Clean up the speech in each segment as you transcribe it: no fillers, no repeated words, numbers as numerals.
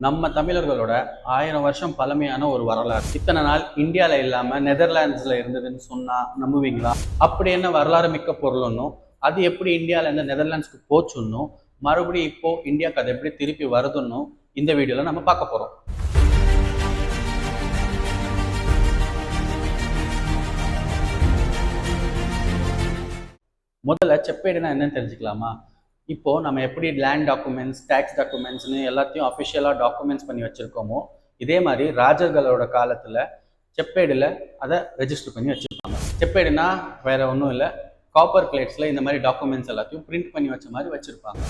நம்ம தமிழர்களோட 1000 வருஷம் பழமையான ஒரு வரலாறு. இத்தனை நாள் இந்தியாவில் இல்லாம நெதர்லாண்ட்ஸ்ல இருந்ததுன்னு சொன்னா நம்புவீங்களா? அப்படி என்ன வரலாறு மிக்க பொருளுன்னும், அது எப்படி இந்தியாவில இருந்து நெதர்லாண்ட்ஸ்க்கு போச்சுன்னும், மறுபடியும் இப்போ இந்தியாவுக்கு அது எப்படி திருப்பி வருதுன்னும் இந்த வீடியோல நம்ம பார்க்க போறோம். முதல்ல செப்பேடுனா என்னன்னு தெரிஞ்சுக்கலாமா? இப்போ நம்ம எப்படி லேண்ட் டாக்குமெண்ட்ஸ், டேக்ஸ் டாக்குமெண்ட்ஸ்னு எல்லாத்தையும் அஃபிஷியலாக டாக்குமெண்ட்ஸ் பண்ணி வச்சிருக்கோமோ, இதே மாதிரி ராஜர்களோட காலத்தில் செப்பேடில் அதை ரெஜிஸ்டர் பண்ணி வச்சிருப்பாங்க. செப்பேடுனா வேற ஒன்றும் இல்லை, காப்பர் பிளேட்ஸில் இந்த மாதிரி டாக்குமெண்ட்ஸ் எல்லாத்தையும் பிரிண்ட் பண்ணி வச்ச மாதிரி வச்சிருப்பாங்க.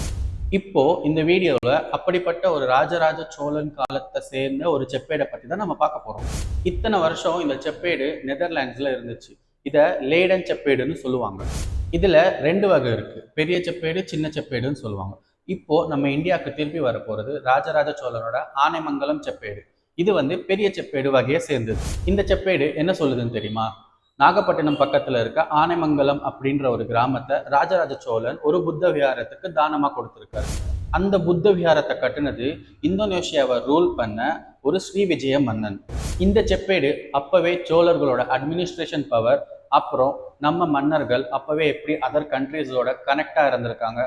இப்போ இந்த வீடியோவில் அப்படிப்பட்ட ஒரு ராஜராஜ சோழன் காலத்தை சேர்ந்த ஒரு செப்பேடை பற்றி தான் நம்ம பார்க்க போகிறோம். இத்தனை வருஷம் இந்த செப்பேடு நெதர்லாண்ட்ஸில் இருந்துச்சு. இதை லேடன் செப்பேடுன்னு சொல்லுவாங்க. இதுல ரெண்டு வகை இருக்கு, பெரிய செப்பேடு, சின்ன செப்பேடுன்னு சொல்லுவாங்க. இப்போ நம்ம இந்தியாவுக்கு திருப்பி வர போறது ராஜராஜ சோழனோட ஆனைமங்கலம் செப்பேடு. இது பெரிய செப்பேடு வகையை சேர்ந்தது. இந்த செப்பேடு என்ன சொல்லுதுன்னு தெரியுமா? நாகப்பட்டினம் பக்கத்துல இருக்க ஆனைமங்கலம் அப்படின்ற ஒரு கிராமத்தை ராஜராஜ சோழன் ஒரு புத்த விஹாரத்துக்கு தானமா கொடுத்திருக்காரு. அந்த புத்த விஹாரத்தை கட்டுனது இந்தோனேஷியாவை ரூல் பண்ண ஒரு ஸ்ரீ விஜய மன்னன். இந்த செப்பேடு அப்பவே சோழர்களோட அட்மினிஸ்ட்ரேஷன் பவர், அப்புறம் நம்ம மன்னர்கள் அப்பவே எப்படி அதர் கண்ட்ரீஸோட கனெக்டா இருந்திருக்காங்க,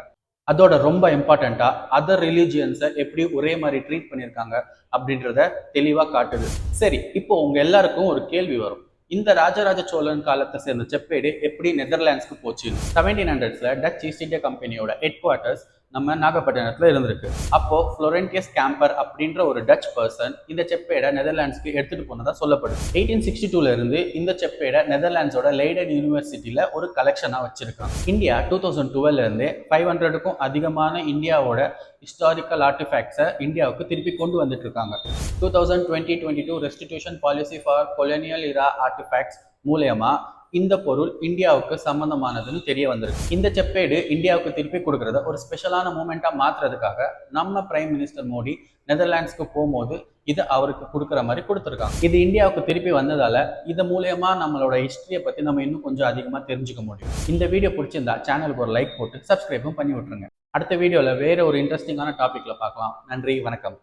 அதோட ரொம்ப இம்பார்ட்டண்டா அதர் ரிலீஜியன்ஸை எப்படி ஒரே மாதிரி ட்ரீட் பண்ணியிருக்காங்க அப்படின்றத தெளிவா காட்டுது. சரி, இப்போ உங்க எல்லாருக்கும் ஒரு கேள்வி வரும், இந்த ராஜராஜ சோழன் காலத்தை சேர்ந்த செப்பேடு எப்படி நெதர்லாண்ட்ஸ்க்கு போச்சு? 1700ஸ்ல டச் ஈஸ்ட் இந்தியா கம்பெனியோட ஹெட் குவார்ட்டர்ஸ் நம்ம நாகப்பட்டினத்துல இருந்திருக்கு. அப்போ ஃப்ளோரென்டியஸ் கேம்பர் அப்படின்ற ஒரு டச் பர்சன் இந்த செப்பேடை நெதர்லாண்ட்ஸ்க்கு எடுத்துட்டு போனதா சொல்லப்படுது. 1862ல இருந்து இந்த செப்பேடை நெதர்லாண்ட்ஸோட லெய்டன் யூனிவர்சிட்டியில ஒரு கலெக்ஷனா வச்சிருக்காங்க. இந்தியா 2012ல இருந்து 500க்கும் அதிகமான இந்தியாவோட ஹிஸ்டாரிக்கல் ஆர்டிஃபேக்ட்ஸை இந்தியாவுக்கு திருப்பி கொண்டு வந்துட்டு இருக்காங்க. 2020-22 restitution policy for colonial era artefacts மூலமா இந்த பொருள் இந்தியாவுக்கு சம்பந்தமானதுன்னு தெரிய வந்திருக்கு. இந்த செப்பேடு இந்தியாவுக்கு திருப்பி கொடுக்கறத ஒரு ஸ்பெஷலான மூமெண்டா மாற்றுறதுக்காக நம்ம பிரைம் மினிஸ்டர் மோடி நெதர்லாண்ட்ஸ்க்கு போகும்போது இது அவருக்கு கொடுக்குற மாதிரி கொடுத்துருக்காங்க. இது இந்தியாவுக்கு திருப்பி வந்ததால இது மூலயமா நம்மளோட ஹிஸ்டரியை பத்தி நம்ம இன்னும் கொஞ்சம் அதிகமா தெரிஞ்சுக்க முடியும். இந்த வீடியோ பிடிச்சிருந்தா சேனலுக்கு ஒரு லைக் போட்டு சப்ஸ்கிரைபும் பண்ணி விட்டுருங்க. அடுத்த வீடியோல வேற ஒரு இன்ட்ரெஸ்டிங்கான டாபிக்ல பார்க்கலாம். நன்றி, வணக்கம்.